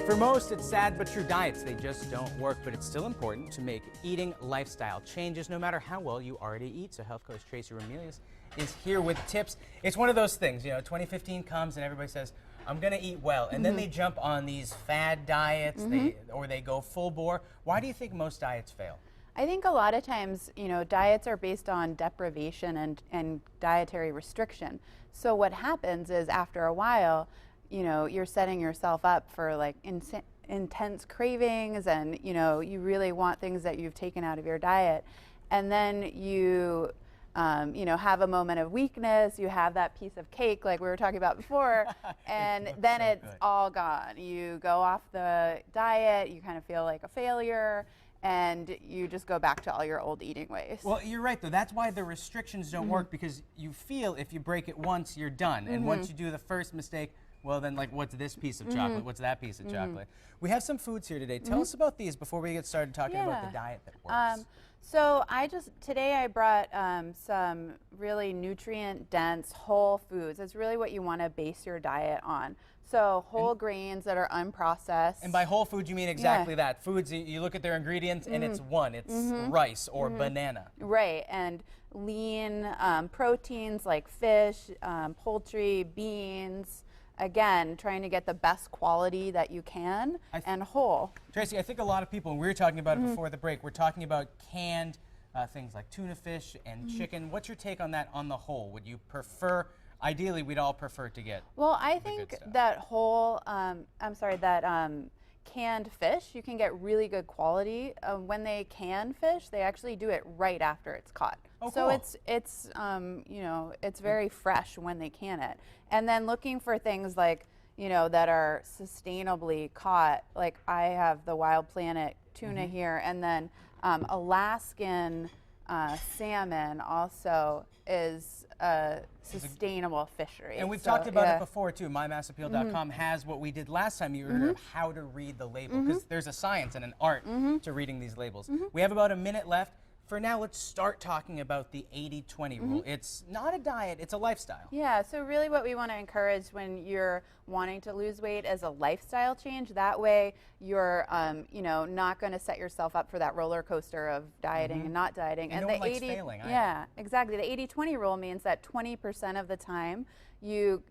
For most, it's sad but true diets. They just don't work, but it's still important to make eating lifestyle changes no matter how well you already eat. So health coach Tracy Ramelius is here with tips. It's one of those things, 2015 comes and everybody says, I'm gonna eat well. And then they jump on these fad diets or they go full bore. Why do you think most diets fail? I think a lot of times, diets are based on deprivation and dietary restriction. So what happens is after a while, you're setting yourself up for like intense cravings and, you really want things that you've taken out of your diet. And then you, have a moment of weakness, you have that piece of cake like we were talking about before, and then it's all gone. You go off the diet, you kind of feel like a failure, and you just go back to all your old eating ways. Well, you're right, though. That's why the restrictions don't work, because you feel if you break it once, you're done. And once you do the first mistake, well, then, like, what's this piece of chocolate? What's that piece of chocolate? We have some foods here today. Tell us about these before we get started talking about the diet that works. So today I brought some really nutrient-dense whole foods. It's really what you want to base your diet on. So whole grains that are unprocessed. And by whole food, you mean exactly that. Foods, you look at their ingredients and it's one. It's rice or banana. Right, and lean proteins like fish, poultry, beans. Again, trying to get the best quality that you can and whole. Tracy, I think a lot of people, and we were talking about it before the break, we're talking about canned things like tuna fish and chicken. What's your take on that on the whole? Would you prefer, ideally we'd all prefer to get I think that whole, canned fish, you can get really good quality. When they can fish, they actually do it right after it's caught. Oh, so cool. it's very fresh when they can it. And then looking for things like, that are sustainably caught. Like I have the Wild Planet tuna here, and then Alaskan salmon also is a sustainable fishery. And we've talked about it before too. MyMassappeal.com has what we did last time. You heard of how to read the label, because there's a science and an art to reading these labels. We have about a minute left. For now, let's start talking about the 80-20 rule. It's not a diet, it's a lifestyle. Yeah, so really what we want to encourage when you're wanting to lose weight is a lifestyle change. That way you're, not going to set yourself up for that roller coaster of dieting and not dieting. And no one likes failing either. Yeah, exactly. The 80-20 rule means that 20% of the time you,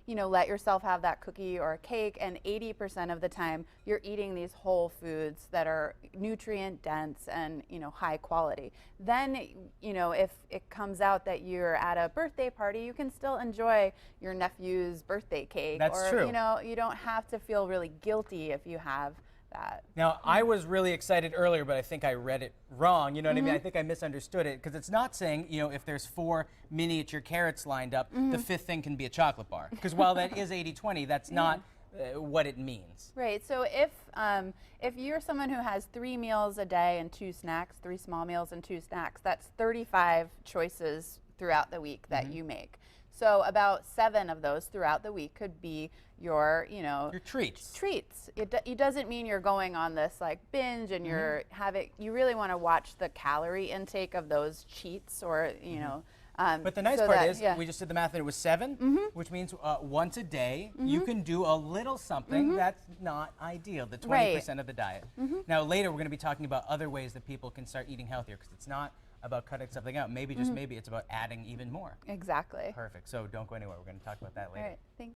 let yourself have that cookie or a cake, and 80% of the time you're eating these whole foods that are nutrient dense and, high quality. Then, if it comes out that you're at a birthday party, you can still enjoy your nephew's birthday cake. That's true. You don't have to feel really guilty if you have that. Now, I was really excited earlier, but I think I read it wrong. You know what I mean? I think I misunderstood it, because it's not saying, if there's 4 miniature carrots lined up, the 5th thing can be a chocolate bar. Because while that is 80-20, that's not what it means. Right. So if you're someone who has 3 meals a day and 2 snacks, 3 small meals and 2 snacks, that's 35 choices throughout the week that you make. So about 7 of those throughout the week could be your, your treats. It doesn't mean you're going on this like binge and you really want to watch the calorie intake of those cheats, or, but the nice part is, we just did the math and it was 7, which means once a day you can do a little something that's not ideal, the 20% of the diet. Now later we're going to be talking about other ways that people can start eating healthier, because it's not about cutting something out. Maybe, just maybe, it's about adding even more. Exactly. Perfect. So don't go anywhere. We're going to talk about that later. All right. Thanks.